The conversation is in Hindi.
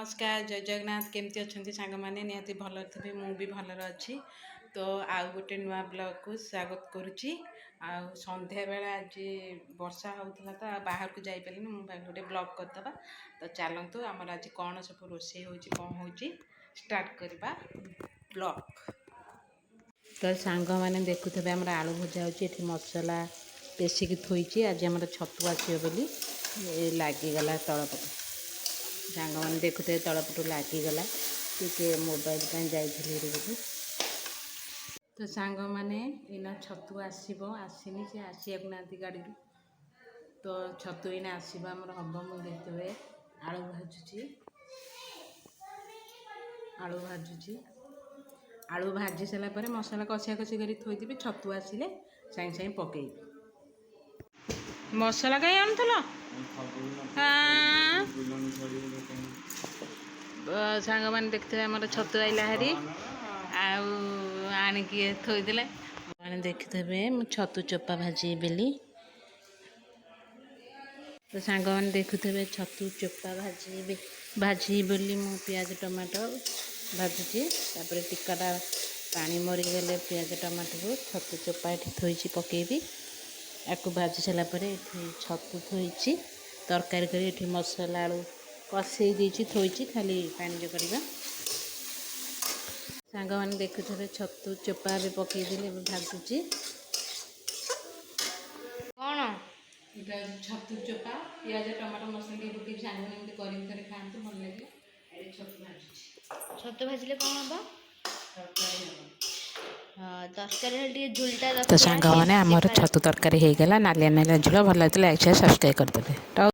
नमस्कार जय जगन्नाथ केमती अच्छा सांग मैंने निहाती भल थे मुझे भलर अच्छी तो आउ गोटे नुआ ब्लॉग को स्वागत करुच्ची संध्या बेला आज वर्षा होता तो बाहर को जापारे मुझे गोटे ब्लॉग करदे तो चलतु आमर आज कौन सब रोषे हो कौन हो स्टार्ट करवा ब्लॉग। तो सांग मैंने देखुवे आम आलू भजा हो मसला पेसिकी थोड़ी आज आम छतु आसो बोली लगिगला तलपट सांग मैंने देखुते तलपट लगिगला टे मोबाइल जाइए तो सांग मैंने इना छतु आसब आसनी से आसिया ना गाड़ी तो छतु इना आसब आमर हम मुझे देखते आलू भाजुची आलू भाजी सारापर मसला कषिया कषि कर थोड़ी छतु आसिले सागे सागे पकईबी मसला कहीं आनुल सांग मैंने देखते आम छतु आइला हारी आणिकी थोदे मैंने देखते छतु चोपा भाजी बेली तो सांग मैंने देखुवे छतु चोपा भाजी बोली मु पियाज टमाटो भाजुची तापर टिकाटा पानी मरीगले पियाज टमाटो छतु चोपा ये थोड़ी पकईबी आपको भाजी सारापर छतु थोड़ी तरकारी कर मसला आलू कषे थोड़ी खाली पानी जो करवा सांग मैंने देखुवे छतु चोपा भी पकईदे भाजुची कौन छतु चोपा पियाज टमाटो मसला पकई सांग मैंने कर खाते भल लगे छतु भाजुची छतु भाजिले कौन हम तरकारी झोलटा तो सांग मैंने आमर छतु तरकारी हो गला नालिया नालिया झोल भल लगे सब्सक्राइब करदे।